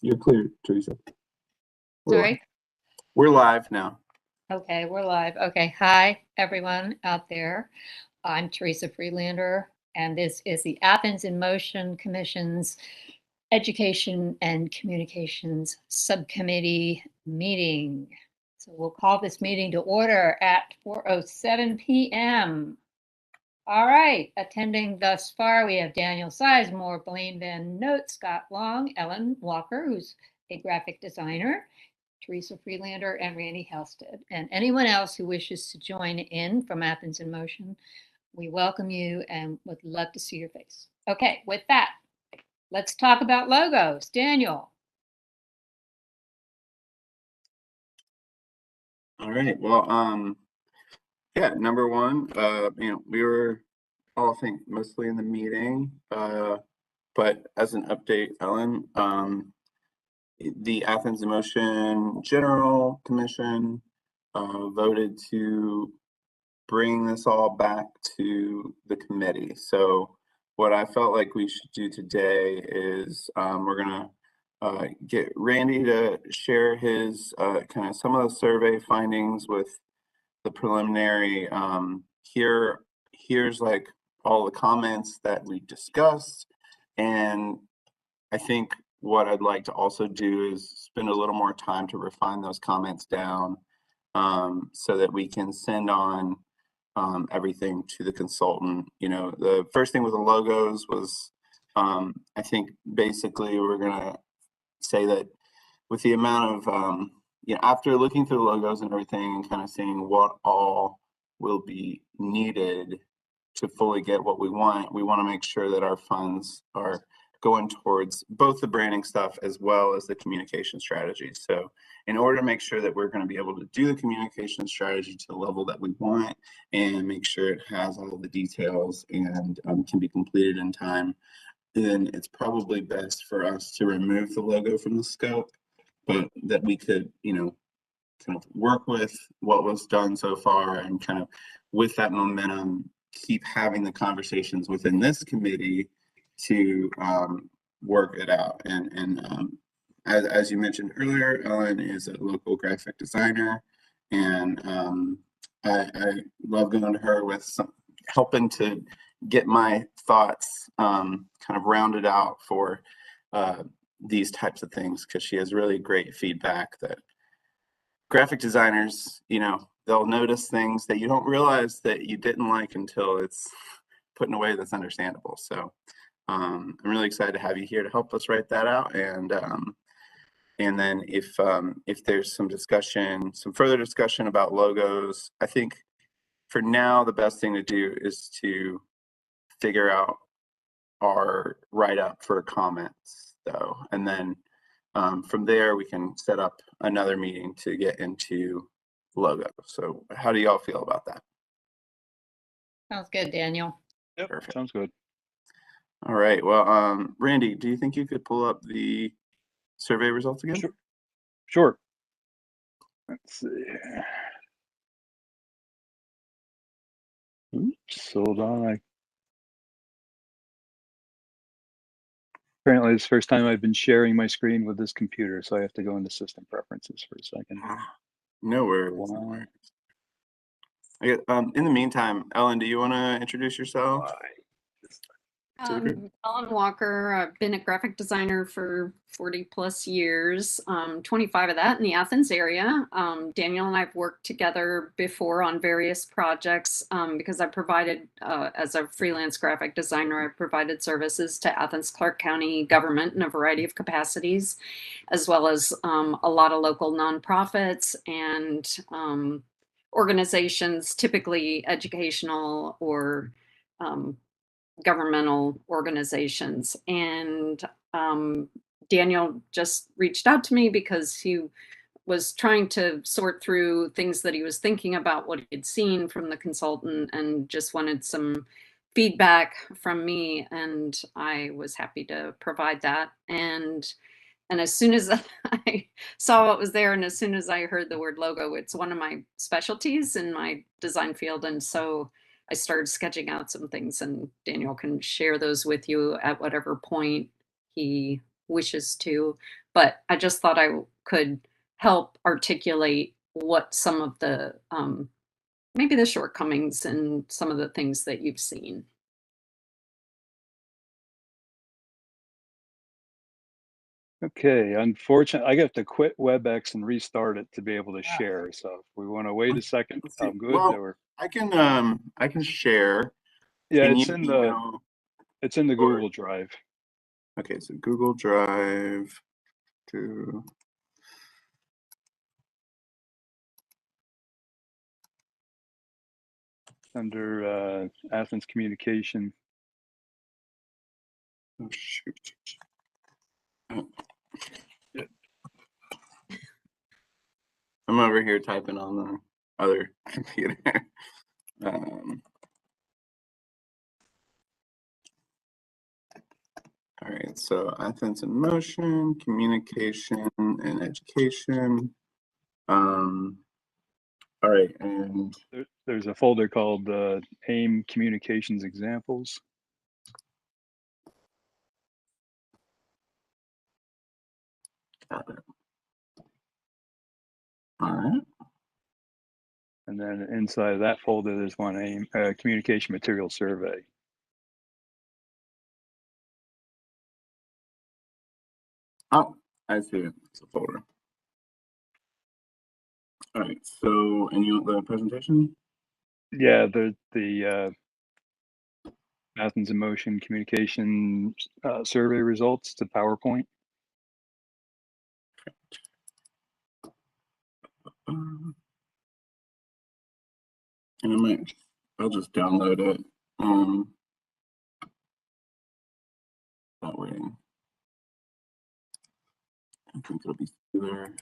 You're clear, Teresa. Sorry? We're live now. Okay, we're live. Okay, hi, everyone out there. I'm Teresa Freelander, and this is the Athens in Motion Commission's Education and Communications Subcommittee meeting. So we'll call this meeting to order at 4:07 p.m. All right, attending thus far, we have Daniel Sizemore, Blaine Van Note, Scott Long, Ellen Walker, who's a graphic designer, Teresa Freelander, and Randy Halstead. And anyone else who wishes to join in from Athens in Motion, we welcome you and would love to see your face. Okay, with that, let's talk about logos. Daniel. All right. Well, yeah, number one, we were all, I think, mostly in the meeting, but as an update, Ellen, the Athens in Motion General Commission voted to bring this all back to the committee. So what I felt like we should do today is we're gonna get Randy to share his kind of some of the survey findings with the preliminary. Here's like all the comments that we discussed, and I think what I'd like to also do is spend a little more time to refine those comments down so that we can send on everything to the consultant. You know, the first thing with the logos was, I think basically we're gonna say that with the amount of, after looking through the logos and everything and kind of seeing what all will be needed to fully get what we want to make sure that our funds are going towards both the branding stuff as well as the communication strategy. So in order to make sure that we're going to be able to do the communication strategy to the level that we want and make sure it has all the details and can be completed in time, then it's probably best for us to remove the logo from the scope, but that we could, kind of work with what was done so far and kind of with that momentum, keep having the conversations within this committee to work it out. And as you mentioned earlier, Ellen is a local graphic designer, and I love going to her with some helping to get my thoughts kind of rounded out for these types of things, because she has really great feedback that graphic designers, they'll notice things that you don't realize that you didn't like until it's put in a way that's understandable. So I'm really excited to have you here to help us write that out. And then if there's some further discussion about logos, I think for now, the best thing to do is to figure out our write-up for comments, though. And then from there, we can set up another meeting to get into logo. So how do y'all feel about that? Sounds good, Daniel. Yep, perfect. Sounds good. All right. Well, Randy, do you think you could pull up the survey results again? Sure. Let's see. Oops, hold on. Apparently, it's the first time I've been sharing my screen with this computer, so I have to go into system preferences for a second. No worries. In the meantime, Ellen, do you want to introduce yourself? Ellen Walker. I've been a graphic designer for 40 plus years, 25 of that in the Athens area. Daniel and I have worked together before on various projects because I provided, as a freelance graphic designer, I provided services to Athens-Clarke County government in a variety of capacities, as well as a lot of local nonprofits and organizations, typically educational or governmental organizations. And Daniel just reached out to me because he was trying to sort through things that he was thinking about what he'd seen from the consultant and just wanted some feedback from me, and I was happy to provide that. And as soon as I saw what was there, and as soon as I heard the word logo, it's one of my specialties in my design field, and so I started sketching out some things, and Daniel can share those with you at whatever point he wishes to, but I just thought I could help articulate what some of the maybe the shortcomings and some of the things that you've seen. Okay, unfortunately, I got to quit WebEx and restart it to be able to share. So if we want to wait a second, Let's see. I'm good. Well, Or I can share. yeah, Can it's you in email? the Or Google Drive. okay, so Google Drive to Under Athens Communication. oh shoot. Oh, shit. I'm over here typing on the other computer. All right, so Athens in Motion, Communication and Education. All right, and There's a folder called AIM Communications Examples. got it. All right. And then inside of that folder, there's one AIM Communication Material Survey. Oh, I see it. It's a folder. All right, so and you want the presentation? Yeah, the Athens in Motion Communication Survey results to PowerPoint. And I'll just download it. That way, I think it'll be there.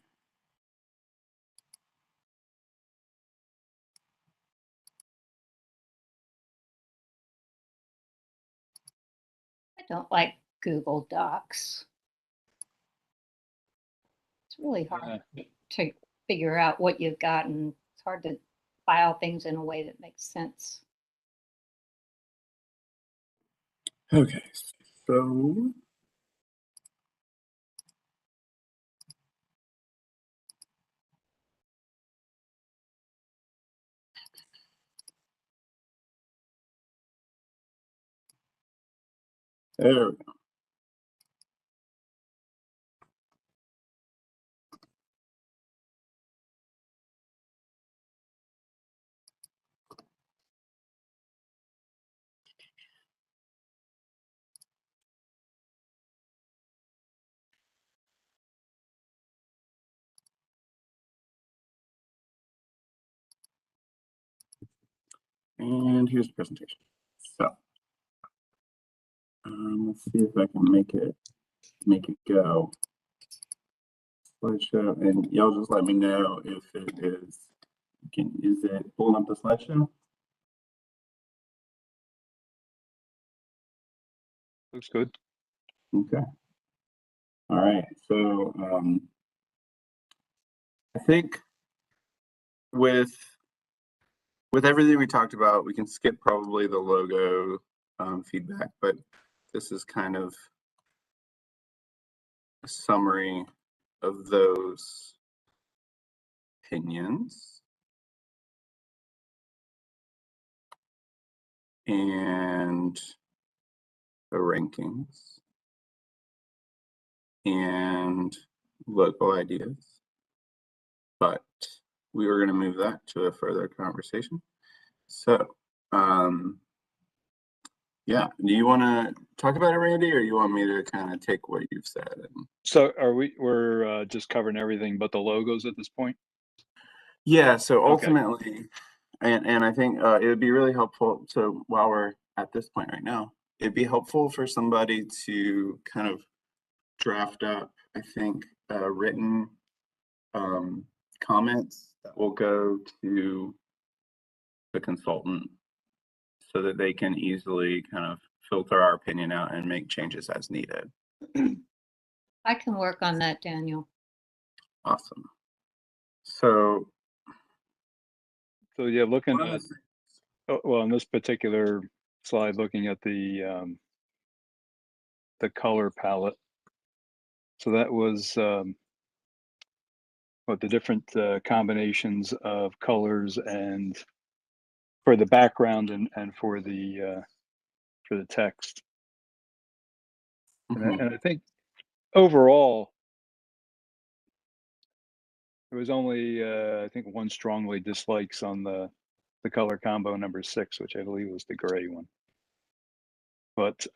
I don't like Google Docs. It's really hard to figure out what you've got, and it's hard to file things in a way that makes sense. Okay, so there we go. And here's the presentation. So let's see if I can make it go. Slideshow, and y'all just let me know if it is. Is it pulling up the slideshow? Looks good. Okay. All right. So I think with everything we talked about, we can skip probably the logo feedback, but this is kind of a summary of those opinions. And the rankings and local ideas. But we were going to move that to a further conversation. So, yeah, do you want to talk about it, Randy, or you want me to kind of take what you've said? So we're just covering everything but the logos at this point? Yeah, so Okay. ultimately, and I think it would be really helpful. So while we're at this point right now, it'd be helpful for somebody to kind of draft up, I think, written comments that will go to the consultant so that they can easily kind of filter our opinion out and make changes as needed. I can work on that, Daniel. Awesome. So yeah, looking at well, in this particular slide, looking at the color palette, So that was what the different combinations of colors and for the background and for the text. Mhm. And I think overall, there was only I think one strongly dislikes on the color combo number 6, which I believe was the gray one. But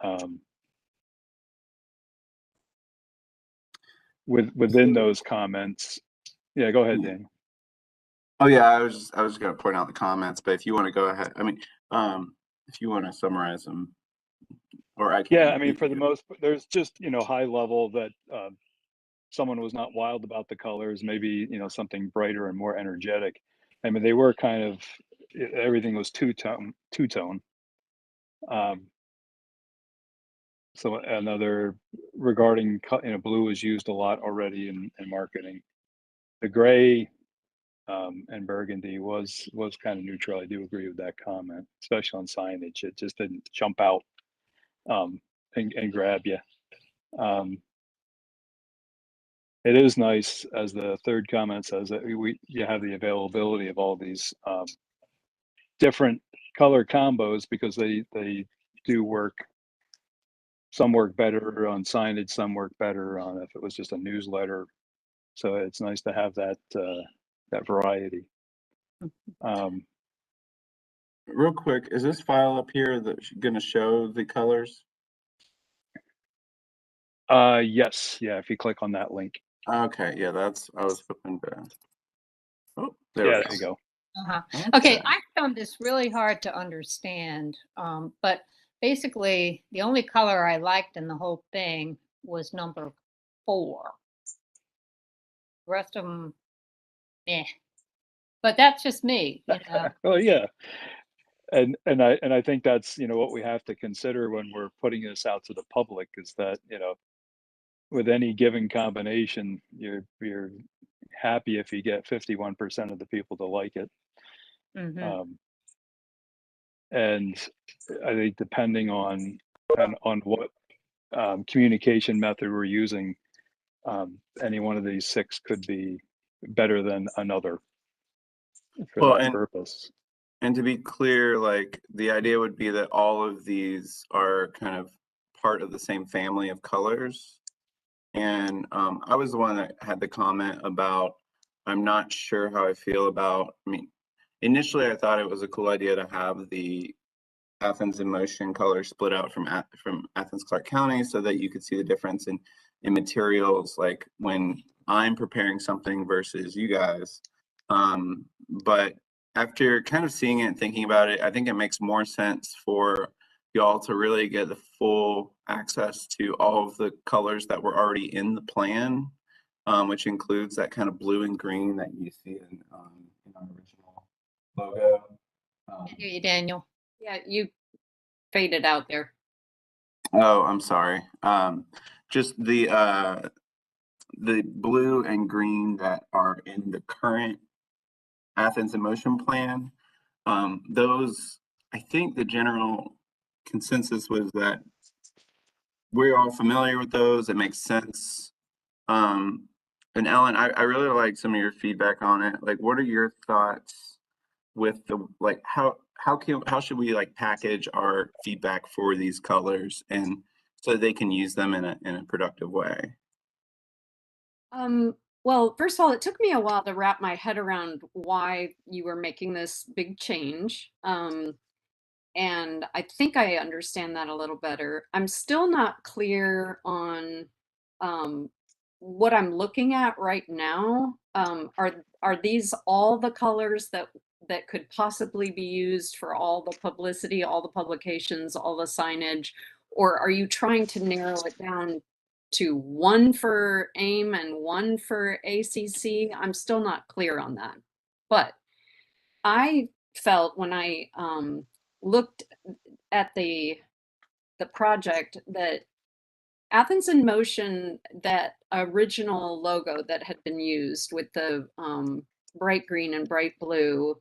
within those comments, yeah, go ahead, Yeah. Daniel. Oh yeah, I was going to point out the comments, but if you want to go ahead, I mean, if you want to summarize them, or I Yeah, can. I mean, for the most, there's just high level that someone was not wild about the colors. Maybe something brighter and more energetic. I mean, they were kind of everything was two tone. Um, so another regarding blue is used a lot already in marketing. The gray and burgundy was kind of neutral. I do agree with that comment, especially on signage. It just didn't jump out and grab you. It is nice, as the third comment says, that you have the availability of all these different color combos because they do work. Some work better on signage, some work better on if it was just a newsletter. So it's nice to have that that variety. Real quick, is this file up here that's going to show the colors? Yes, yeah. If you click on that link, Okay, yeah, I was hoping to. Oh, there yeah, we there you go. Okay, I found this really hard to understand, but basically the only color I liked in the whole thing was number 4. The rest of them, eh. But that's just me, you know. Oh yeah, and I think that's what we have to consider when we're putting this out to the public is that with any given combination, you're happy if you get 51% of the people to like it. Mhm. And I think depending on what communication method we're using, any one of these 6 could be better than another for Well, that purpose. and to be clear, like the idea would be that all of these are kind of part of the same family of colors. And I was the one that had the comment about, I'm not sure how I feel about, I mean, initially I thought it was a cool idea to have the Athens in Motion color split out from Athens-Clarke County so that you could see the difference in materials, like when I'm preparing something versus you guys. But after kind of seeing it and thinking about it, I think it makes more sense for y'all to really get the full access to all of the colors that were already in the plan, which includes that kind of blue and green that you see in our original logo. I hear you, Daniel. Yeah, you faded out there. Oh, I'm sorry. Just the blue and green that are in the current Athens in Motion plan. Those, I think the general consensus was that we're all familiar with those. It makes sense. And Ellen, I really like some of your feedback on it. Like, what are your thoughts with the, like, how should we like package our feedback for these colors and so they can use them in a productive way? Well, first of all, it took me a while to wrap my head around why you were making this big change. And I think I understand that a little better. I'm still not clear on um, what I'm looking at right now. Are these all the colors that could possibly be used for all the publicity, all the publications, all the signage, or are you trying to narrow it down to one for AIM and one for ACC? I'm still not clear on that, but I felt when I looked at the project that Athens in Motion, that original logo that had been used with the bright green and bright blue,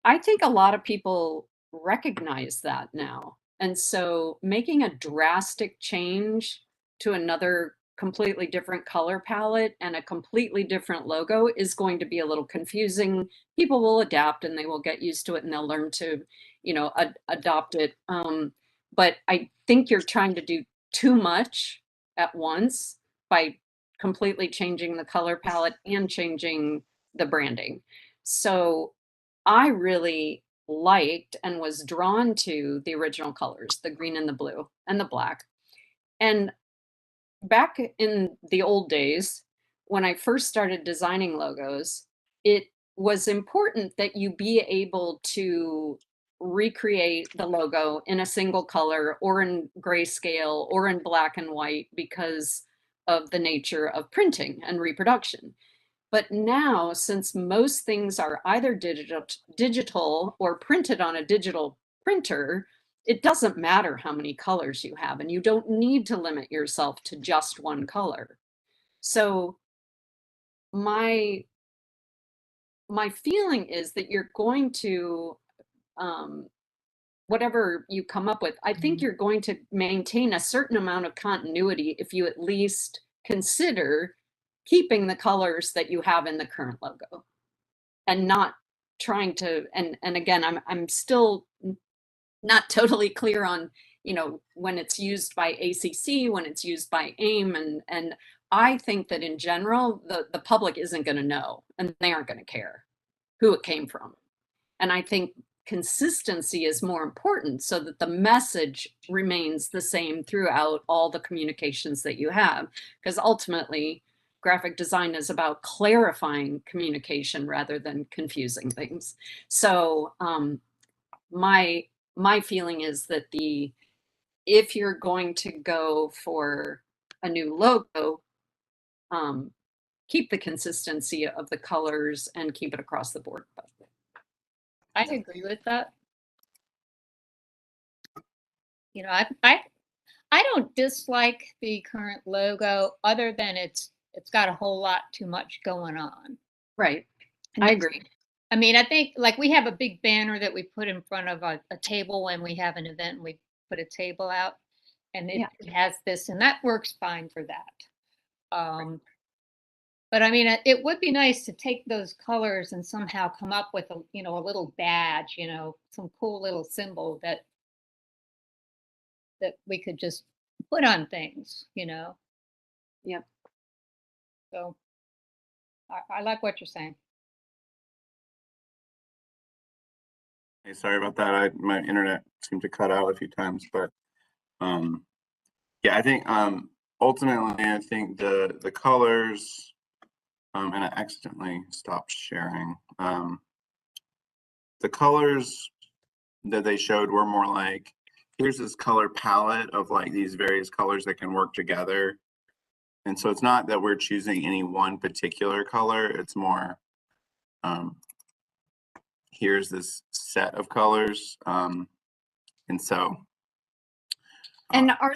I think a lot of people recognize that now. And so making a drastic change to another completely different color palette and a completely different logo is going to be a little confusing. People will adapt and they will get used to it and they'll learn to, adopt it. But I think you're trying to do too much at once by completely changing the color palette and changing the branding. So I really liked and was drawn to the original colors, the green and the blue and the black. And back in the old days, when I first started designing logos, it was important that you be able to recreate the logo in a single color or in grayscale or in black and white because of the nature of printing and reproduction. But now, since most things are either digital or printed on a digital printer, it doesn't matter how many colors you have, and you don't need to limit yourself to just one color. So my my feeling is that you're going to whatever you come up with, I think you're going to maintain a certain amount of continuity if you at least consider keeping the colors that you have in the current logo and not trying to, and again, I'm still not totally clear on, when it's used by ACC, when it's used by AIM, and I think that in general, the public isn't going to know, and they aren't going to care who it came from. And I think consistency is more important so that the message remains the same throughout all the communications that you have, because ultimately graphic design is about clarifying communication rather than confusing things. So my feeling is that if you're going to go for a new logo, keep the consistency of the colors and keep it across the board. I agree with that. I don't dislike the current logo other than it's got a whole lot too much going on. Right. I agree. I mean, I think like we have a big banner that we put in front of a table when we have an event and we put a table out, and it has this, and that works fine for that. But I mean, it would be nice to take those colors and somehow come up with a little badge, some cool little symbol that we could just put on things, Yep. So I like what you're saying. Hey, sorry about that. My internet seemed to cut out a few times, but yeah, I think ultimately I think the colors, and I accidentally stopped sharing. The colors that they showed were more like, here's this color palette of like these various colors that can work together. And so it's not that we're choosing any one particular color, it's more here's this set of colors. And so and are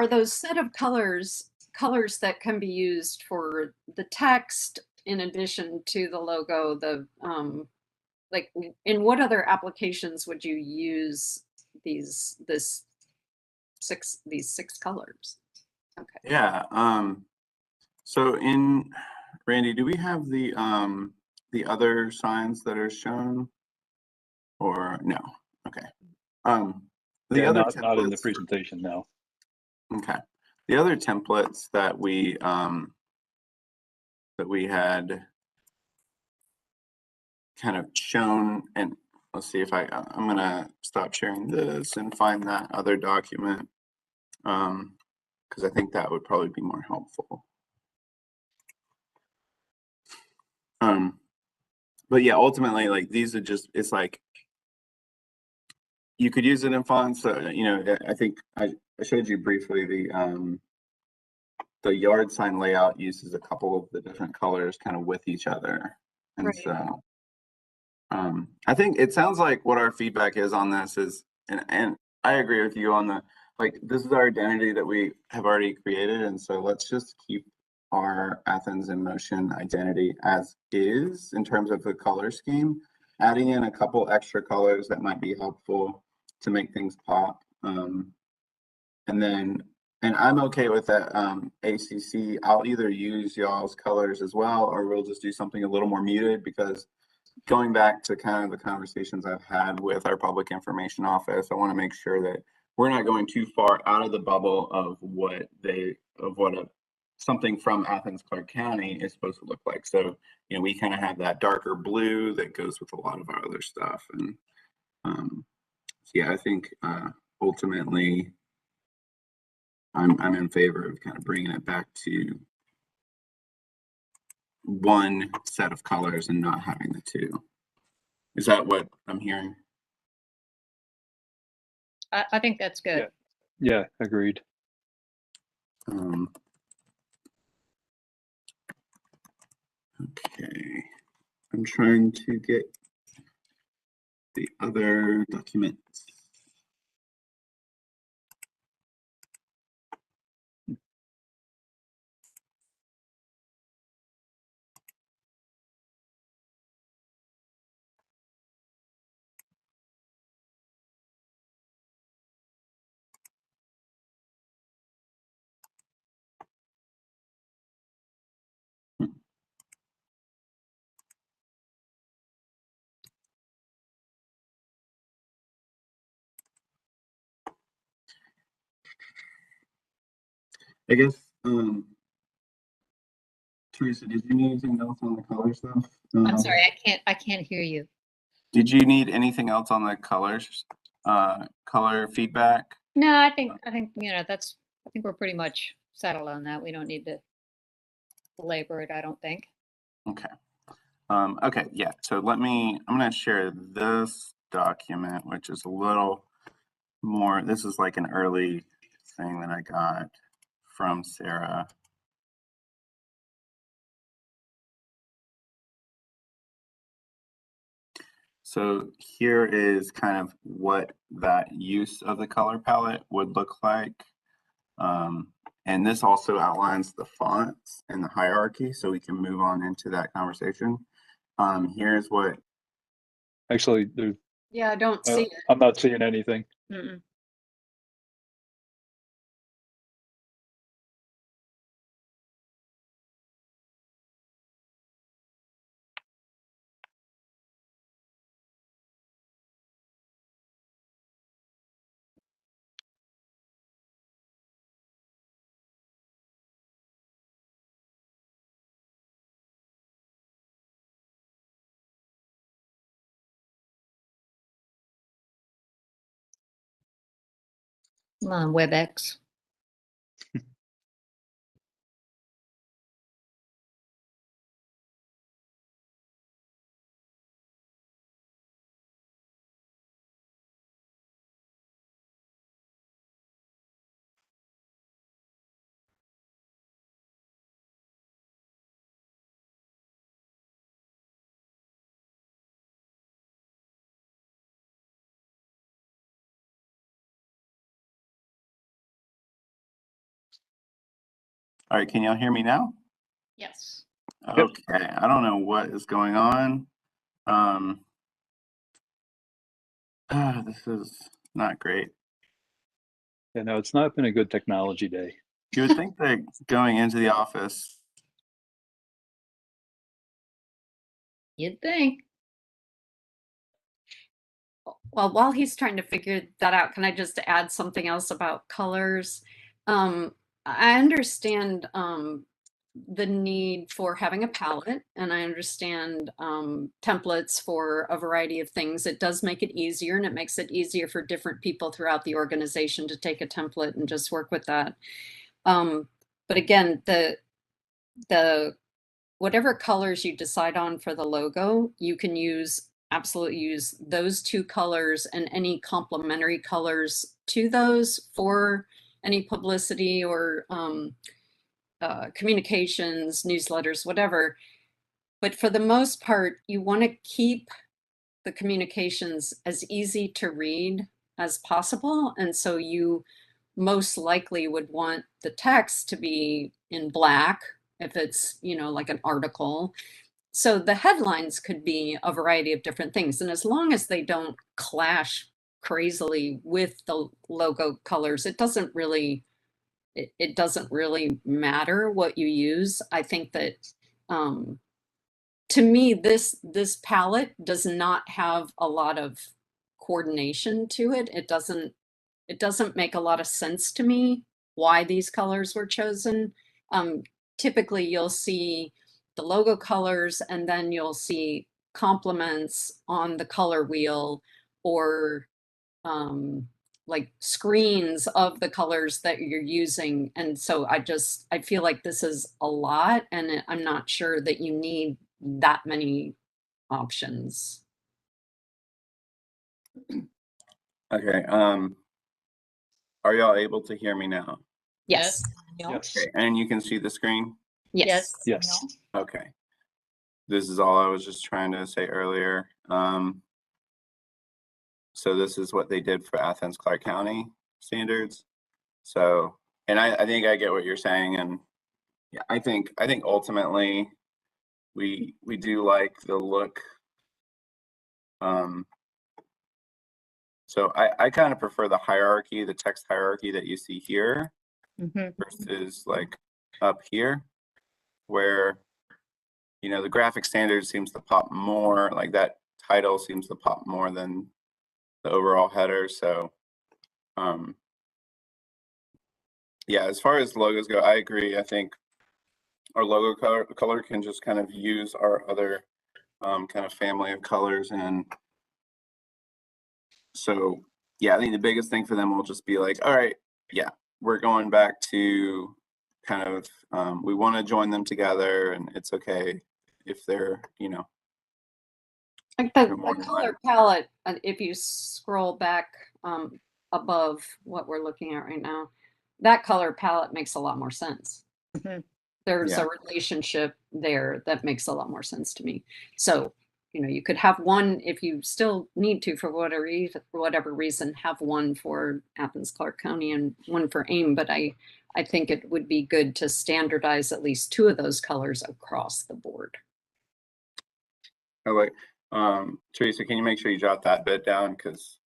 those set of colors that can be used for the text in addition to the logo? Like, in what other applications would you use these six colors? Okay. Yeah. So Randy, do we have the other signs that are shown, or no? Okay. The other not in the presentation now. Okay. The other templates that we had kind of shown, and let's see if I'm gonna stop sharing this and find that other document, because I think that would probably be more helpful. But yeah, ultimately, like these are just, it's like you could use it in fonts. So, I think I showed you briefly the yard sign layout uses a couple of the different colors kind of with each other. And Right. so I think it sounds like what our feedback is on this is, and I agree with you on this is our identity that we have already created. And so let's just keep our Athens in Motion identity as is in terms of the color scheme, adding in a couple extra colors that might be helpful to make things pop. And then And I'm okay with that, ACC. I'll either use y'all's colors as well, or we'll just do something a little more muted, because going back to kind of the conversations I've had with our public information office, I want to make sure that we're not going too far out of the bubble of what something from Athens-Clarke County is supposed to look like. So, you know, we kind of have that darker blue that goes with a lot of our other stuff. And yeah, I think ultimately I'm in favor of kind of bringing it back to one set of colors and not having the two. Is that what I'm hearing? I think that's good. Yeah, agreed. Okay, I'm trying to get the other documents. I guess, Teresa, did you need anything else on the color stuff? I'm sorry, I can't hear you. Did you need anything else on the colors, color feedback? No, I think you know, I think we're pretty much settled on that. We don't need to belabor it, I don't think. Okay. Okay, yeah, so I'm gonna share this document, which is a little more, this is like an early thing that I got from Sarah. So here is kind of what that use of the color palette would look like. And this also outlines the fonts and the hierarchy, so we can move on into that conversation. Here's what. Actually, Yeah, I don't see it. I'm not seeing anything. Mm-mm. Come on, WebEx. All right, can y'all hear me now? Yes. Okay, I don't know what is going on. This is not great. Yeah, no, it's not been a good technology day. You would think that going into the office. You'd think. Well, while he's trying to figure that out, can I just add something else about colors? I understand the need for having a palette, and I understand templates for a variety of things. It does make it easier, and it makes it easier for different people throughout the organization to take a template and just work with that. But again, the whatever colors you decide on for the logo, you can absolutely use those two colors and any complementary colors to those for any publicity or communications, newsletters, whatever. But for the most part, you want to keep the communications as easy to read as possible. And so you most likely would want the text to be in black if it's, you know, like an article. So the headlines could be a variety of different things. And as long as they don't clash crazily with the logo colors, it doesn't really it doesn't really matter what you use. I think that to me, this palette does not have a lot of coordination to it. It doesn't make a lot of sense to me why these colors were chosen. Typically, you'll see the logo colors, and then you'll see complements on the color wheel, or like screens of the colors that you're using. And so I feel like this is a lot, and I'm not sure that you need that many options. Okay, are y'all able to hear me now? Yes. Yes. Okay, and you can see the screen? Yes. Yes. Okay. This is all I was just trying to say earlier. So this is what they did for Athens-Clarke County standards. So, and I think I get what you're saying, and yeah, I think ultimately we do like the look. So I kind of prefer the hierarchy, the text hierarchy that you see here versus like up here, where, you know, the graphic standard seems to pop more, like that title seems to pop more than the overall header. So yeah, as far as logos go, I agree. I think our logo color can just kind of use our other kind of family of colors. And so, yeah, I think the biggest thing for them will just be like, all right, yeah, we're going back to kind of, we want to join them together, and it's okay if they're, you know. Like the color palette, if you scroll back above what we're looking at right now, that color palette makes a lot more sense. There's a relationship there that makes a lot more sense to me. So, you know, you could have one, if you still need to, for whatever reason, have one for Athens-Clarke County and one for AIM. But I think it would be good to standardize at least two of those colors across the board. Oh, wait. Teresa, can you make sure you jot that bit down, because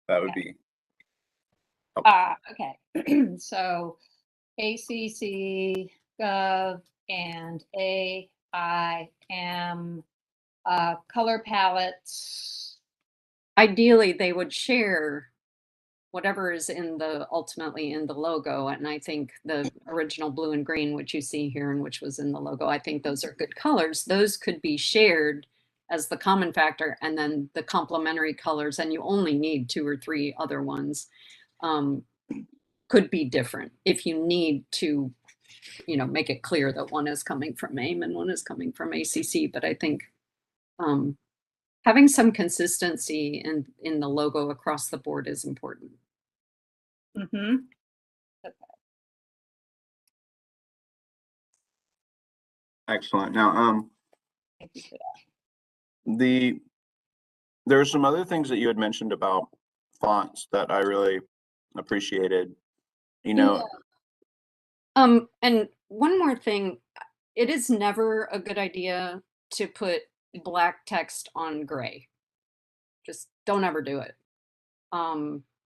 that would be helpful. Okay. So ACC, Gov, and AIM color palettes. Ideally, they would share whatever is ultimately in the logo. And I think the original blue and green, which you see here and which was in the logo, I think those are good colors. Those could be shared as the common factor, and then the complementary colors, and you only need 2 or 3 other ones, could be different if you need to, you know, make it clear that one is coming from AIM and one is coming from ACC. But I think having some consistency in the logo across the board is important. Okay. Excellent. Now, Thank you for that. there are some other things that you had mentioned about fonts that I really appreciated. You know, And one more thing, it is never a good idea to put black text on gray. Just don't ever do it.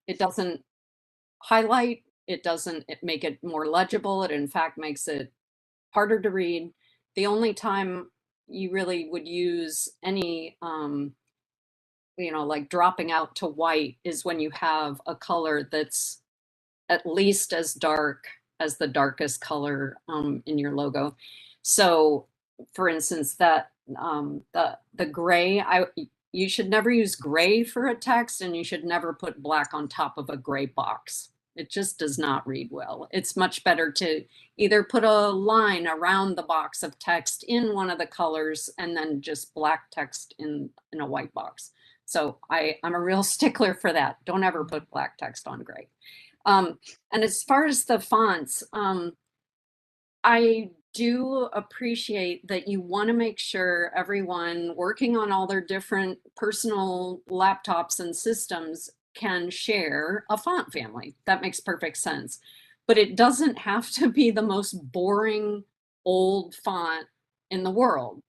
It doesn't highlight, it doesn't make it more legible. It in fact makes it harder to read. The only time you really would use any you know, like dropping out to white is when you have a color that's at least as dark as the darkest color in your logo. So for instance, that the gray, you should never use gray for a text, and you should never put black on top of a gray box. It just does not read well. It's much better to either put a line around the box of text in one of the colors, and then just black text in a white box. So I'm a real stickler for that. Don't ever put black text on gray. And as far as the fonts, I do appreciate that you want to make sure everyone working on all their different personal laptops and systems can share a font family. That makes perfect sense. But it doesn't have to be the most boring old font in the world.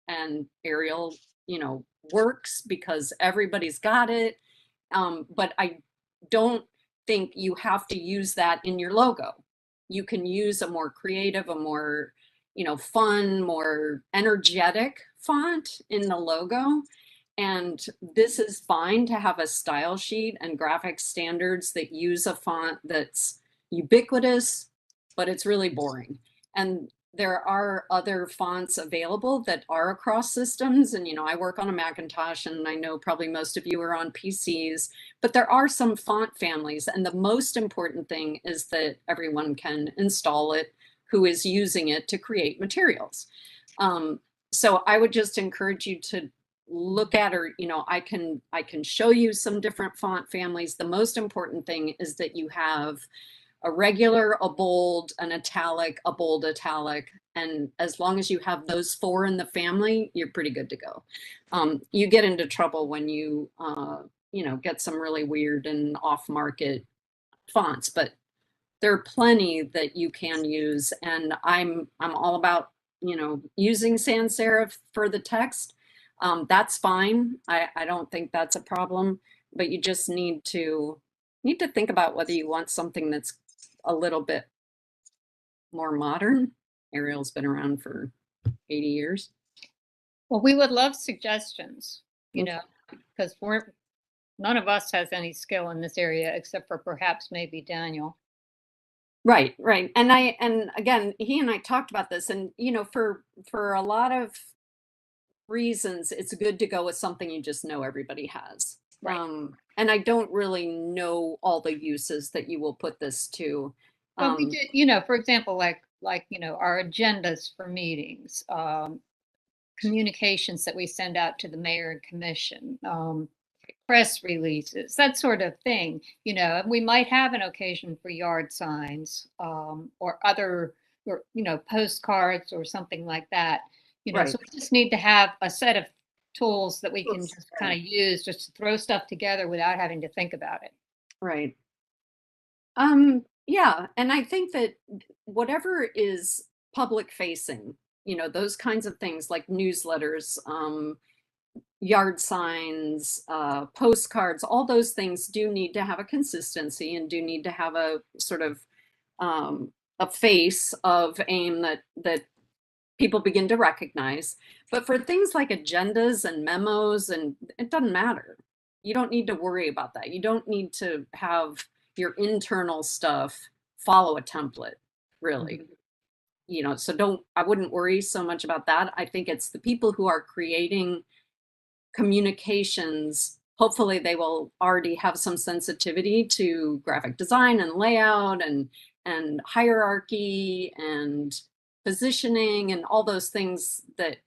And Arial, you know, works because everybody's got it. But I don't think you have to use that in your logo. you can use a more creative, a more, fun, more energetic font in the logo. And this is fine to have a style sheet and graphic standards that use a font that's ubiquitous, but it's really boring. And there are other fonts available that are across systems. And, I work on a Macintosh, and I know probably most of you are on PCs, but there are some font families. And the most important thing is that everyone can install it who is using it to create materials. So I would just encourage you to look at, or, I can show you some different font families. The most important thing is that you have a regular, a bold, an italic, a bold italic. And as long as you have those 4 in the family, you're pretty good to go. You get into trouble when you, get some really weird and off-market fonts, but there are plenty that you can use. And I'm all about, using sans serif for the text. That's fine. I don't think that's a problem, but you just need to think about whether you want something that's a little bit more modern. Arial's been around for 80 years. Well, we would love suggestions, Okay. because none of us has any skill in this area except for perhaps maybe Daniel. Right. And again, he and I talked about this, and for a lot of reasons, it's good to go with something you just know everybody has. Right. And I don't really know all the uses that you will put this to. But we did, for example, like our agendas for meetings, communications that we send out to the mayor and commission, press releases, that sort of thing. And we might have an occasion for yard signs, or other, or, postcards or something like that. Right. So we just need to have a set of tools that we can just kind of use just to throw stuff together without having to think about it. Right. Yeah, and I think that whatever is public facing, those kinds of things like newsletters, yard signs, postcards, all those things do need to have a consistency and do need to have a sort of a face of AIM that people begin to recognize. But for things like agendas and memos, and it doesn't matter. You don't need to worry about that. You don't need to have your internal stuff follow a template, really. So I wouldn't worry so much about that. I think it's the people who are creating communications. Hopefully they will already have some sensitivity to graphic design and layout and hierarchy and positioning and all those things that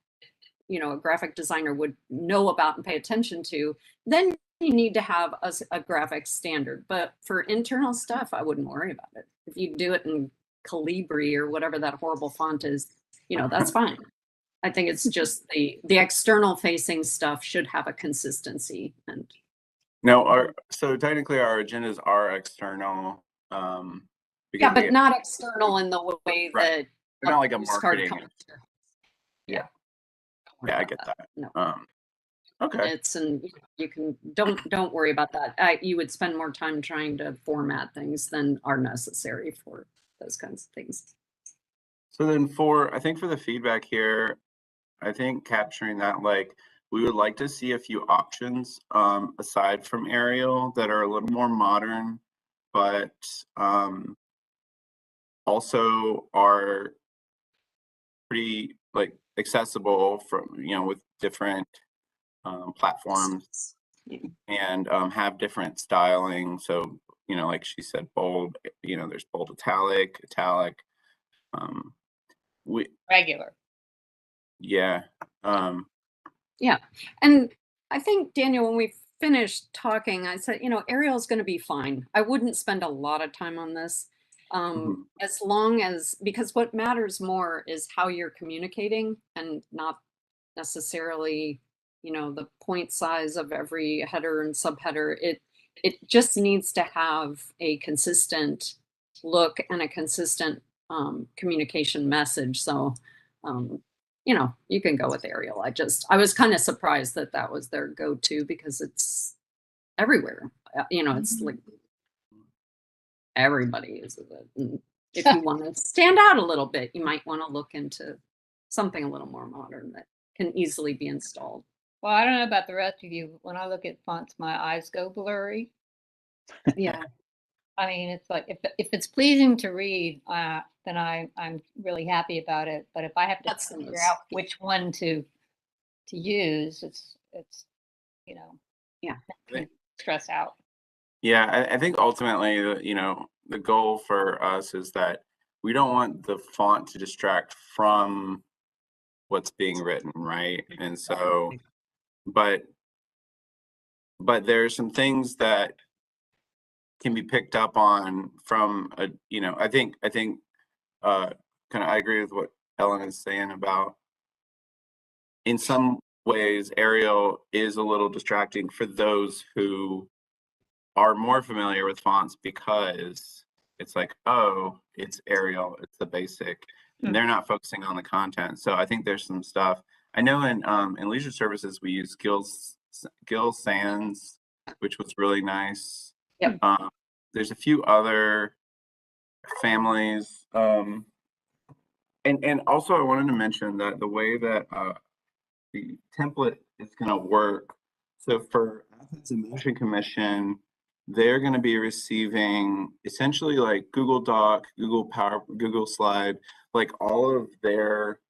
a graphic designer would know about and pay attention to. Then you need to have a graphic standard. But for internal stuff, I wouldn't worry about it. If you do it in Calibri or whatever that horrible font is, that's fine. I think it's just the external facing stuff should have a consistency. And No, so technically our agendas are external. Yeah, but not external in the way Right. that They're not like a postcard marketing. comes. Yeah. Yeah, I get that. No. Okay. And you can don't worry about that. You would spend more time trying to format things than are necessary for those kinds of things. So then I think for the feedback here, I think capturing that, like, we would like to see a few options aside from Arial that are a little more modern, but also are pretty like accessible from, with different platforms and have different styling. So, like she said, bold, there's bold italic. Regular. Yeah. Yeah. And I think, Daniel, when we finished talking, I said, Arial's going to be fine. I wouldn't spend a lot of time on this. As long as, because what matters more is how you're communicating and not necessarily, the point size of every header and subheader. It just needs to have a consistent look and a consistent communication message. So, you can go with Arial. I was kind of surprised that was their go-to because it's everywhere. It's like everybody uses it. if you want to stand out a little bit, you might want to look into something a little more modern that can easily be installed. Well, I don't know about the rest of you. When I look at fonts, my eyes go blurry. Yeah. I mean, it's like if it's pleasing to read, then I'm really happy about it. But if I have to That's the figure most- out which one to use, it's you know, Yeah. can stress out. Yeah, I think ultimately, the goal for us is that we don't want the font to distract from what's being written, right? And so, but there are some things that can be picked up on from I think kind of I agree with what Ellen is saying about, in some ways Arial is a little distracting for those who are more familiar with fonts, because it's like, oh, it's Arial, it's the basic, and they're not focusing on the content. So I think there's some stuff. I know in leisure services we use Gill Sans, which was really nice. Yep. There's a few other families, and also I wanted to mention that the way that the template is going to work. So for Athens and Motion Commission, they're going to be receiving essentially like Google Doc, Google Slide, like all of their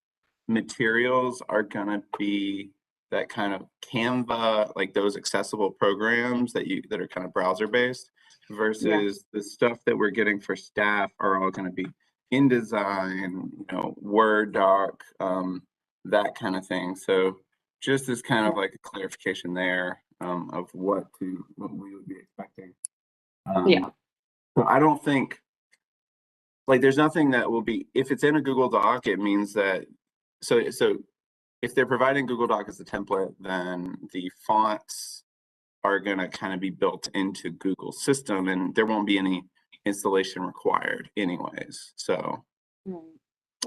materials are going to be that kind of Canva, like those accessible programs that are kind of browser based, versus the stuff that we're getting for staff are all going to be InDesign, Word doc, that kind of thing. So just as kind of like a clarification there, of what we would be expecting. So I don't think, like, there's nothing that will be, if it's in a Google Doc, it means that, so if they're providing Google Doc as a template, then the fonts are going to kind of be built into Google's system, and there won't be any installation required anyways. So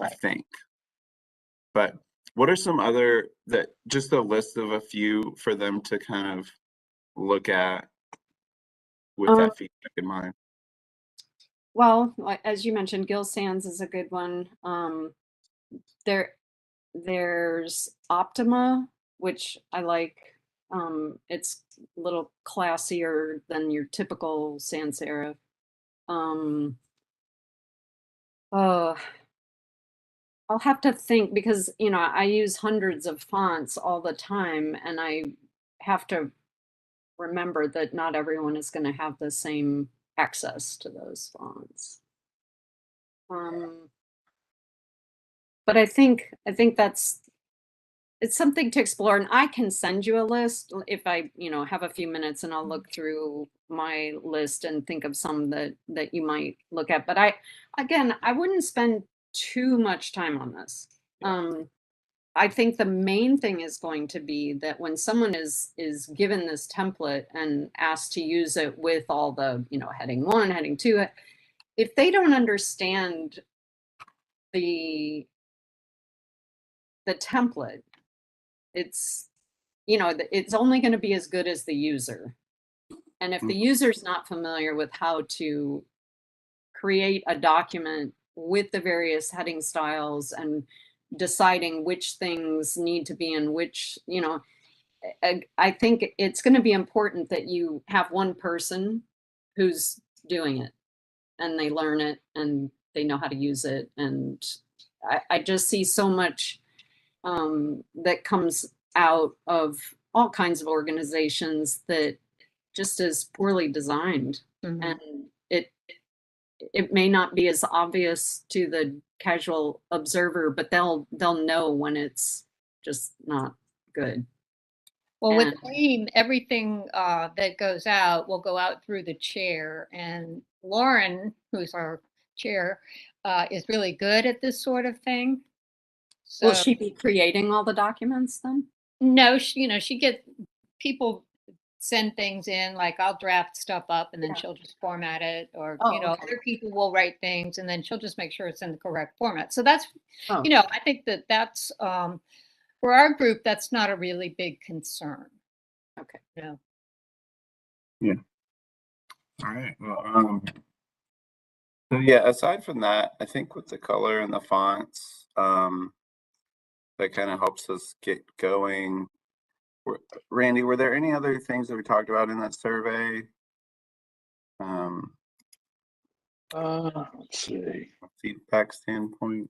I think, but what are some other, just a list of a few for them to kind of look at with that feedback in mind? Well, as you mentioned, Gill Sans is a good one. There's Optima, which I like. It's a little classier than your typical sans serif. I'll have to think, because I use hundreds of fonts all the time, and I have to remember that not everyone is going to have the same access to those fonts. But I think it's something to explore, and I can send you a list if I have a few minutes, and I'll look through my list and think of some that you might look at. But I wouldn't spend too much time on this. I think the main thing is going to be that when someone is given this template and asked to use it with all the heading 1, heading 2, if they don't understand the template, it's it's only going to be as good as the user. And if the user's not familiar with how to create a document with the various heading styles and deciding which things need to be in which, I think it's going to be important that you have one person who's doing it, and they learn it and they know how to use it. And I just see so much that comes out of all kinds of organizations that just is poorly designed. And it may not be as obvious to the casual observer, but they'll know when it's just not good. Well, with AIM, everything that goes out will go out through the chair, and Lauren, who's our chair, is really good at this sort of thing. So, will she be creating all the documents then? No, she gets people send things in, like I'll draft stuff up and then she'll just format it, or Okay. other people will write things and then she'll just make sure it's in the correct format. So that's Oh. I think that's for our group, that's not a really big concern. Okay. Yeah. All right. Well, So yeah, aside from that, I think with the color and the fonts, that kind of helps us get going. Randy, were there any other things that we talked about in that survey? Let's see. Feedback standpoint.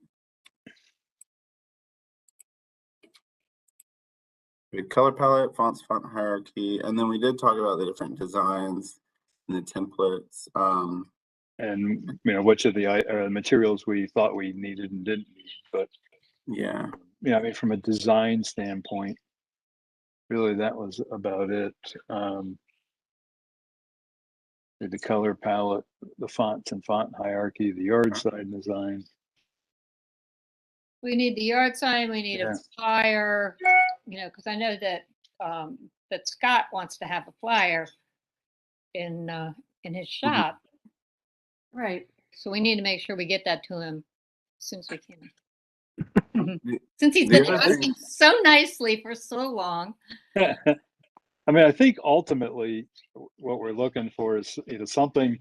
We had color palette, fonts, font hierarchy, and then we did talk about the different designs and the templates. And which of the materials we thought we needed and didn't need. But yeah, I mean, from a design standpoint, really that was about it. The color palette, the fonts and font hierarchy, the yard sign design. We need the yard sign, we need Yeah. a flyer, because I know that that Scott wants to have a flyer in his shop. Right. So we need to make sure we get that to him as soon as we can. The- Since he's the been other dressing so nicely for so long. I mean, I think ultimately what we're looking for is something,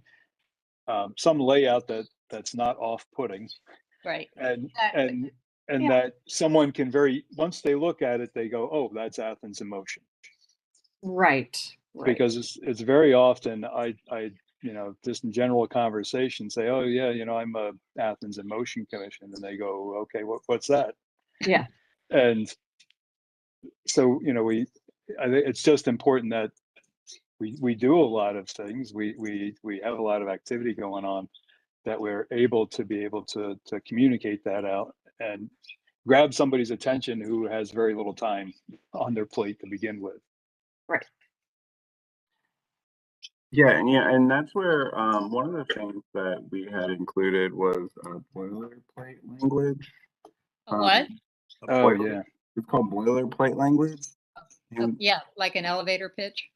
some layout that's not off-putting, Right. and Exactly. and Yeah. that someone can once they look at it, they go, oh, that's Athens in motion. Right. Because it's very often I just in general conversation say, oh yeah, I'm a Athens in Motion Commission, and they go, okay, what's that? Yeah. And so I think it's just important that we do a lot of things. We have a lot of activity going on, that we're able to communicate that out and grab somebody's attention who has very little time on their plate to begin with. Right. Yeah, and that's where one of the things that we had included was boilerplate language. What? Yeah. It's called boilerplate language. Oh, yeah, like an elevator pitch.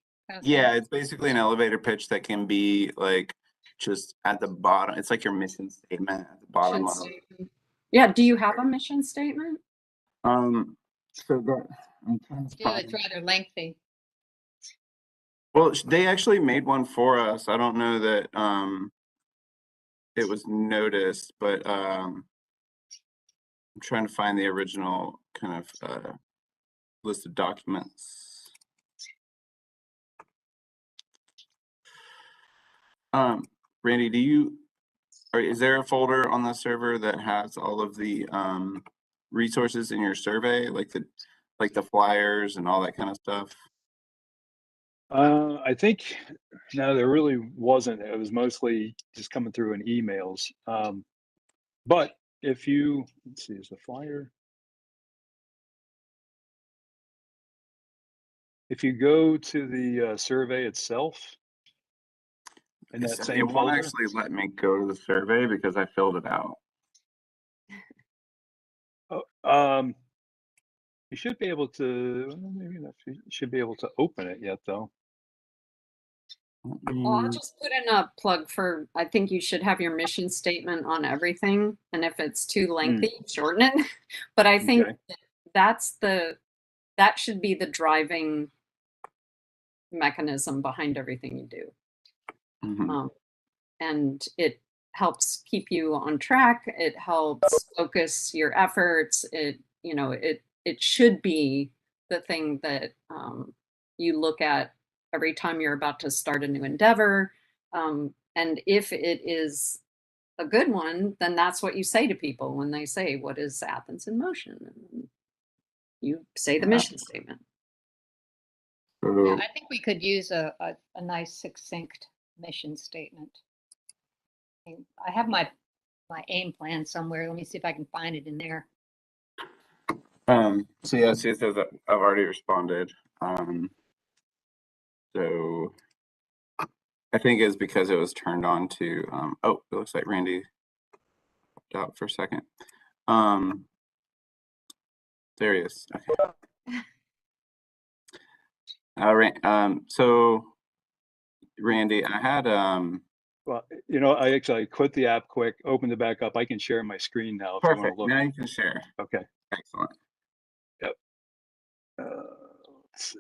Yeah, it's basically an elevator pitch that can be like just at the bottom. It's like your mission statement at the bottom Mission of. statement. Yeah. Do you have a mission statement? So that I'm trying to It's find. rather lengthy. Well, they actually made one for us. I don't know that it was noticed, but I'm trying to find the original kind of list of documents. Randy, is there a folder on the server that has all of the resources in your survey, like the flyers and all that kind of stuff? I think no, there really wasn't. It was mostly just coming through in emails. But if you let's see, is the flyer? If you go to the survey itself, in that It same won't folder, actually let me go to the survey because I filled it out. you should be able to. Maybe not. You should be able to open it yet, though. Well, I'll just put in a plug for, I think you should have your mission statement on everything. And if it's too lengthy, shorten it. But I think Okay. that should be the driving mechanism behind everything you do. Mhm. And it helps keep you on track. It helps focus your efforts. It should be the thing that you look at every time you're about to start a new endeavor. And if it is a good one, then that's what you say to people when they say, "What is Athens in Motion?" And you say the mission statement. Yeah, I think we could use a nice succinct mission statement. I have my aim plan somewhere. Let me see if I can find it in there. So yeah, see, it says that I've already responded. So I think it's because it was turned on to, oh, it looks like Randy popped out for a second. There he is. Okay. So Randy, I had, Well, I quit the app quick, opened it back up. I can share my screen now if you want perfect. to look. Now you can share. Okay. Excellent. Yep. Let's see.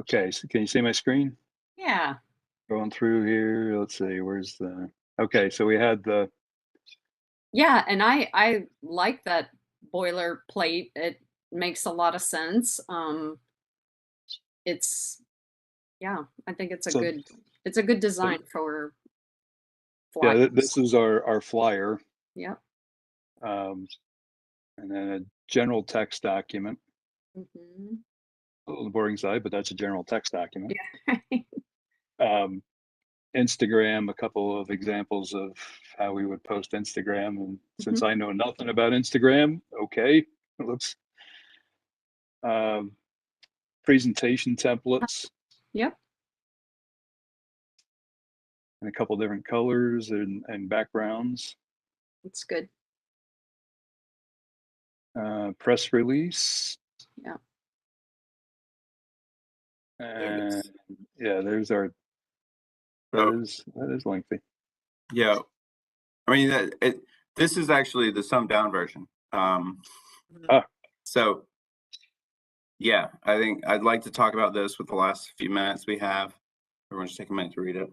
Okay, so can you see my screen? Yeah. Going through here, let's see, where's the, okay, so we had the, Yeah, and I like that boilerplate. It makes a lot of sense. It's yeah, I think it's so, a good design for yeah, flyers. this is our flyer, Yep. and then a general text document, Hmm. a little boring side, but that's a general text document. Yeah. Instagram, a couple of examples of how we would post Instagram. And since Mhm. I know nothing about Instagram, okay, let's presentation templates Yep. in a couple different colors and backgrounds. It's good. Press release. Yeah. And yeah, there's our, So, that is lengthy. yeah, I mean, this is actually the summed down version. Ah. So yeah, I think I'd like to talk about this with the last few minutes we have. Everyone just take a minute to read it.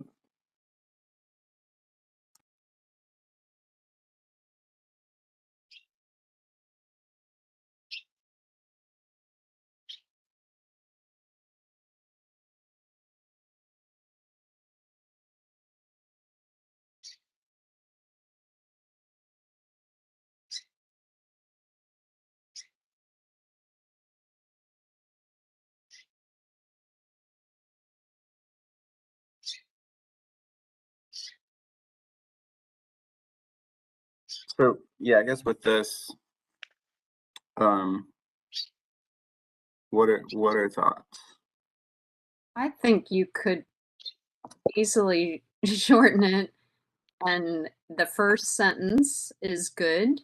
So yeah, I guess with this, what are thoughts? I think you could easily shorten it, and the first sentence is good.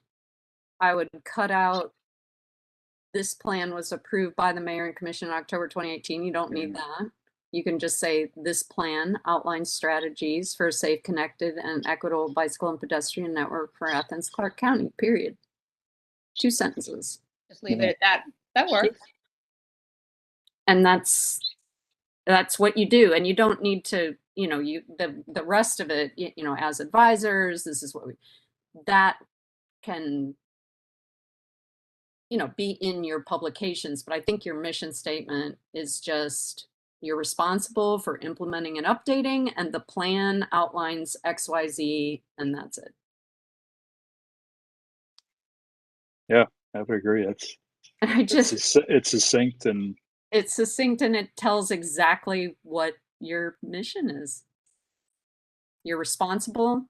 I would cut out this plan was approved by the mayor and commission in October 2018. You don't need that. You can just say this plan outlines strategies for a safe, connected, and equitable bicycle and pedestrian network for Athens-Clarke County, period. 2 sentences. Just leave it at that. That works. And that's what you do. And you don't need to, the rest of it, as advisors, this is what that can, be in your publications. But I think your mission statement is just, you're responsible for implementing and updating, and the plan outlines XYZ, and that's it. Yeah, I would agree. It's succinct and It's succinct, and it tells exactly what your mission is. You're responsible,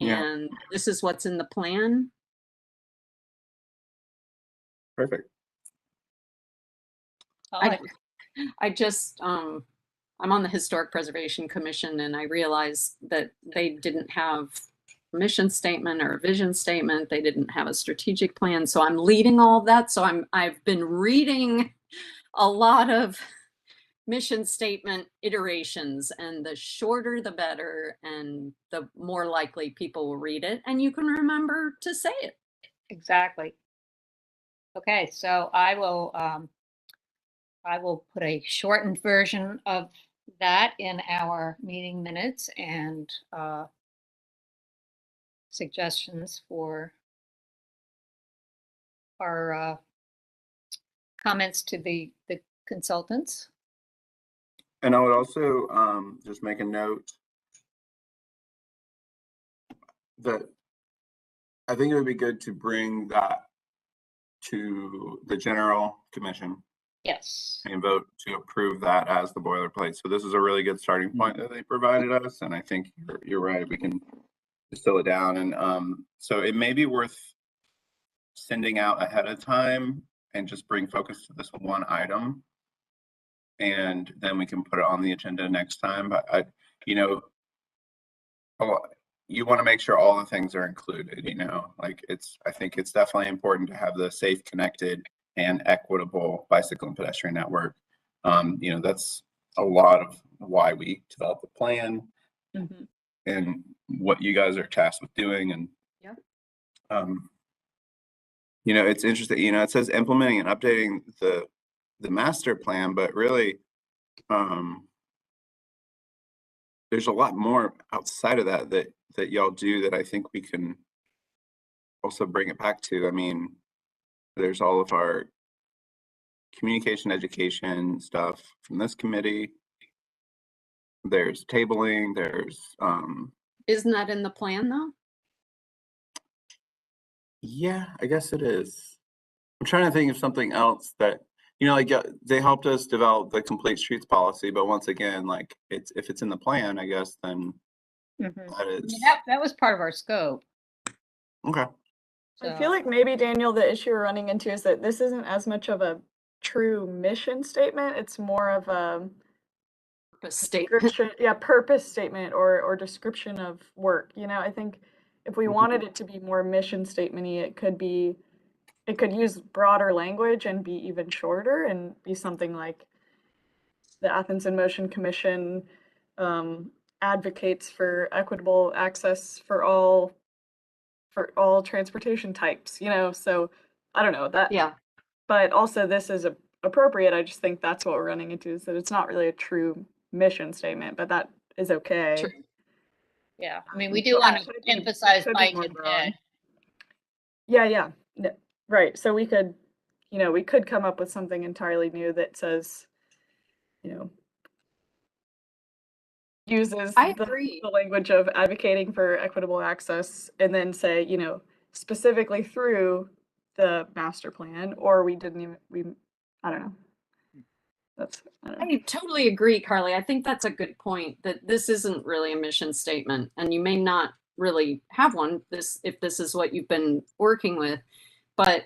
Yeah, and this is what's in the plan. perfect. I just I'm on the Historic Preservation Commission, and I realized that they didn't have a mission statement or a vision statement. They didn't have a strategic plan. So I'm leading all of that. So I've been reading a lot of mission statement iterations, and the shorter the better, and the more likely people will read it, and you can remember to say it. Exactly. Okay, so I will put a shortened version of that in our meeting minutes and suggestions for our comments to the consultants. And I would also just make a note that I think it would be good to bring that to the general commission Yes. and vote to approve that as the boilerplate. So this is a really good starting point that they provided us, and I think you're right. We can distill it down, and so it may be worth sending out ahead of time and just bring focus to this one item, and then we can put it on the agenda next time. But you want to make sure all the things are included. Like I think it's definitely important to have the safe, connected, and equitable bicycle and pedestrian network. That's a lot of why we developed the plan. Mm-hmm. And what you guys are tasked with doing. And yep. It's interesting, it says implementing and updating the master plan, but really there's a lot more outside of that y'all do that I think we can also bring it back to. I mean, there's all of our communication education stuff from this committee. There's tabling, there's Isn't that in the plan though? yeah, I guess it is. I'm trying to think of something else that, like they helped us develop the complete streets policy, but once again, like if it's in the plan, I guess then Mhm. that I mean, is that was part of our scope. okay. I feel like maybe, Daniel, the issue we're running into is that this isn't as much of a true mission statement. It's more of a Purpose statement. description, yeah, purpose statement or description of work. I think if we wanted it to be more mission statement-y, it could use broader language and be even shorter and be something like the Athens in Motion Commission advocates for equitable access for all transportation types, so I don't know that. Yeah. But also this is appropriate. I just think that's what we're running into, is that it's not really a true mission statement, but that is okay. True. Yeah, I mean, we do want to emphasize bike and ped. Yeah. Right. So we could come up with something entirely new that says, uses I agree. the language of advocating for equitable access, and then say, specifically through the master plan, or I don't know. I totally agree, Carly. I think that's a good point, that this isn't really a mission statement, and you may not really have one if this is what you've been working with. But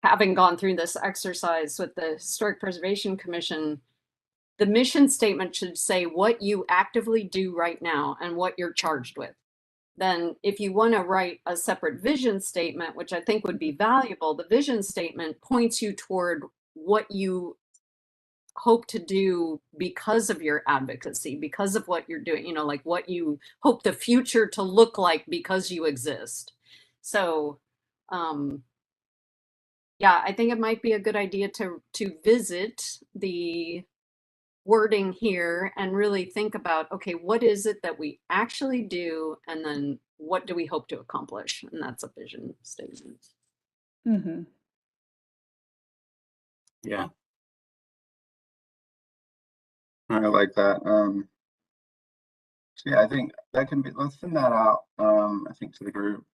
having gone through this exercise with the Historic Preservation Commission, the mission statement should say what you actively do right now and what you're charged with. Then if you want to write a separate vision statement, which I think would be valuable, the vision statement points you toward what you hope to do because of your advocacy, because of what you're doing, like what you hope the future to look like because you exist. So yeah, I think it might be a good idea to visit the wording here and really think about, okay, what is it that we actually do, and then what do we hope to accomplish? And that's a vision statement. Mm-hmm. Yeah. I like that. So yeah, I think that can be, let's send that out, I think, to the group.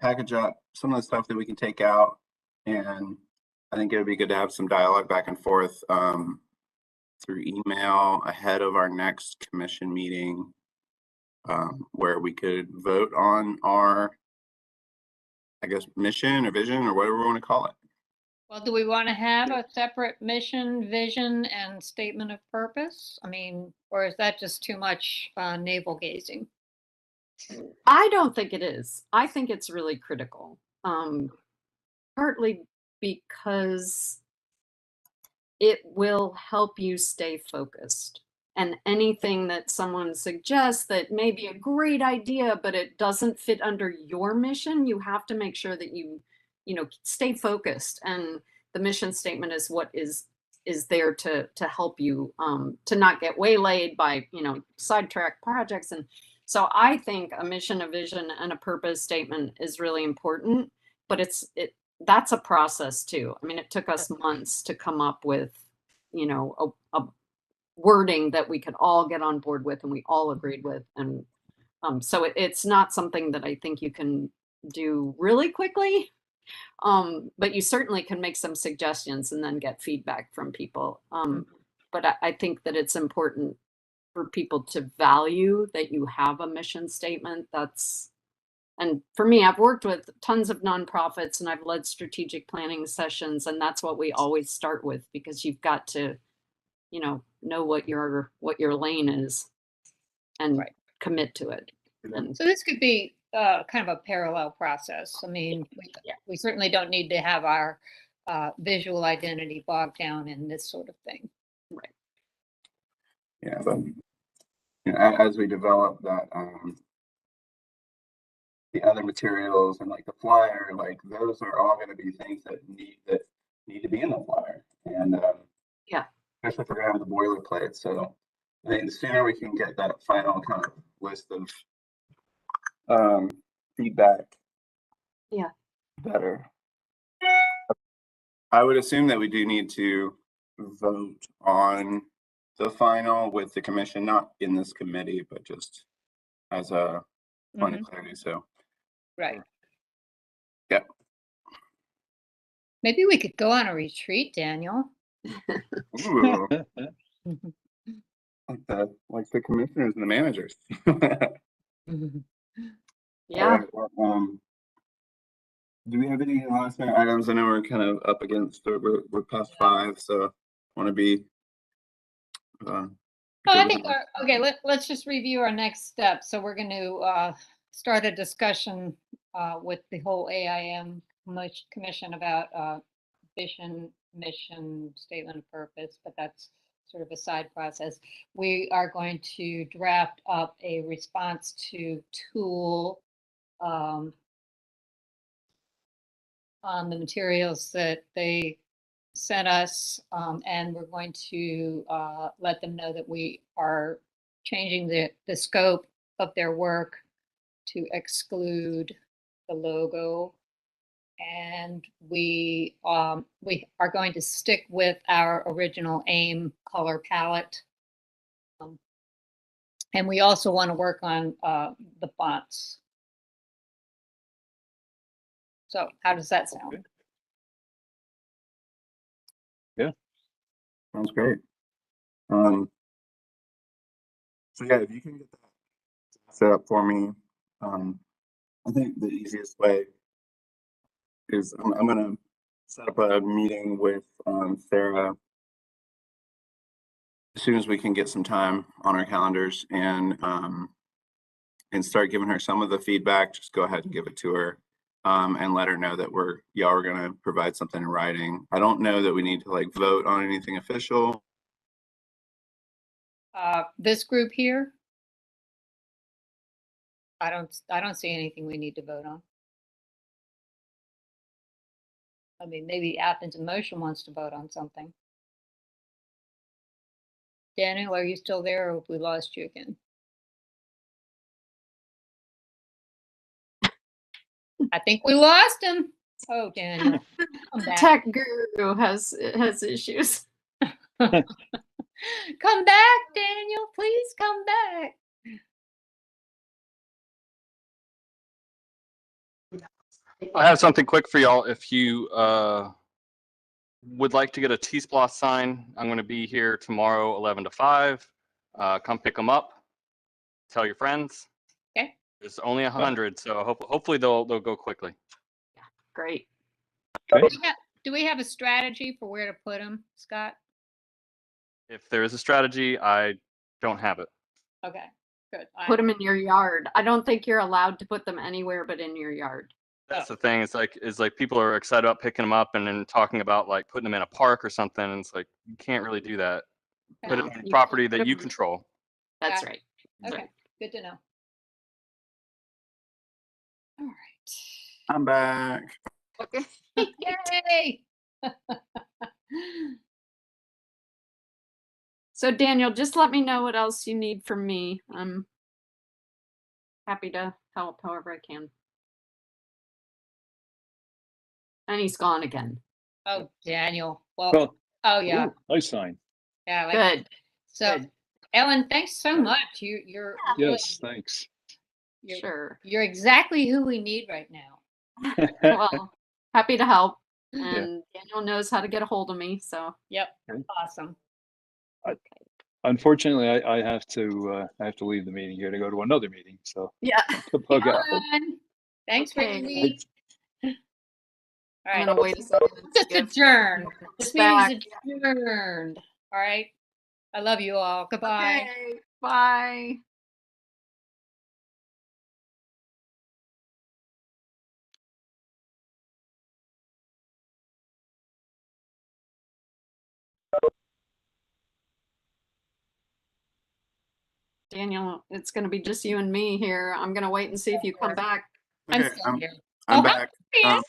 Package up some of the stuff that we can take out, and I think it would be good to have some dialogue back and forth through email ahead of our next commission meeting, where we could vote on our, I guess, mission or vision or whatever we want to call it. Well, do we want to have a separate mission, vision, and statement of purpose? I mean, or is that just too much navel gazing? I don't think it is. I think it's really critical. Partly because it will help you stay focused. And anything that someone suggests that may be a great idea, but it doesn't fit under your mission, you have to make sure that you stay focused. And the mission statement is what is there to help you to not get waylaid by sidetrack projects. And so I think a mission, a vision, and a purpose statement is really important. But that's a process too. I mean, it took us months to come up with a wording that we could all get on board with and we all agreed with. And so it's not something that I think you can do really quickly. But you certainly can make some suggestions and then get feedback from people. But I think that it's important for people to value that you have a mission statement. And for me, I've worked with tons of nonprofits and I've led strategic planning sessions, and that's what we always start with, because you've got to, know what your lane is and commit to it. And so this could be kind of a parallel process. I mean, we certainly don't need to have our visual identity bogged down in this sort of thing. Right. Yeah, but as we develop that, the other materials and like the flyer, like those are all going to be things that need to be in the flyer. And especially if we're gonna have the boilerplate. So I think the sooner we can get that final kind of list of feedback, Yeah. better. I would assume that we do need to vote on the final with the commission, not in this committee, but just as a point of clarity. So Right. yeah. Maybe we could go on a retreat, Daniel. Ooh, like the commissioners and the managers. Yeah. Right, do we have any last minute items? I know we're kind of up against, we're past 5, so want to be. I think, okay, let's just review our next steps. So we're going to start a discussion with the whole AIM commission about vision, mission, statement of purpose, but that's sort of a side process. We are going to draft up a response to Tool on the materials that they sent us, and we're going to let them know that we are changing the scope of their work to exclude the logo, and we are going to stick with our original AIM color palette, and we also want to work on the fonts. So how does that sound? Yeah, sounds great. So yeah, if you can get that set up for me, I think the easiest way is I'm gonna set up a meeting with Sarah as soon as we can get some time on our calendars and start giving her some of the feedback. Just go ahead and give it to her and let her know that we're gonna provide something in writing. I don't know that we need to like vote on anything official. This group here, I don't see anything we need to vote on. I mean, maybe Athens in Motion wants to vote on something. Daniel, are you still there, or have we lost you again? I think we lost him. Oh, Daniel, come back. Tech guru has issues. Come back, Daniel. Please come back. I have something quick for y'all. If you would like to get a T-Splosh sign, I'm going to be here tomorrow, 11 to 5. Come pick them up. Tell your friends. Okay. There's only 100, so hopefully they'll go quickly. Great. okay. Do we have a strategy for where to put them, Scott? If there is a strategy, I don't have it. Okay, good. Put them in your yard. I don't think you're allowed to put them anywhere but in your yard. That's the thing. It's like people are excited about picking them up and then talking about like putting them in a park or something. And it's like you can't really do that. Put it No, on you property can't put that you 'em- control. That's Yeah. right. Okay, good to know. All right. I'm back. Okay. Yay! So Daniel, just let me know what else you need from me. I'm happy to help however I can. And he's gone again. Oh, Daniel. Well, Well, oh yeah, ooh, nice sign. yeah. Like, Good. so, Good. Ellen, thanks so much. You're Yes, thanks. Sure. You're exactly who we need right now. Well, happy to help. Yeah. And Daniel knows how to get a hold of me. So Yep. Okay. Awesome. Unfortunately, I have to leave the meeting here to go to another meeting. So yeah. to bug out. Ellen, thanks for Okay. your week. All I'm right. gonna wait a second. and Just see if adjourn. it's This meeting's back. adjourned. All right. I love you all. Goodbye. Okay. Bye. Daniel, it's going to be just you and me here. I'm going to wait and see if you come back. I'm Okay, still here. I'm Oh, hi, back. Chris.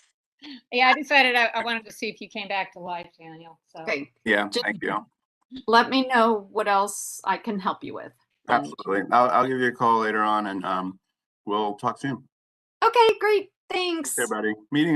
Yeah, I decided I wanted to see if you came back to life, Daniel. So Okay. Yeah, Just- thank you. let me know what else I can help you with. Absolutely. I'll give you a call later on, and we'll talk soon. Okay, great. Thanks. Okay, buddy. Meeting is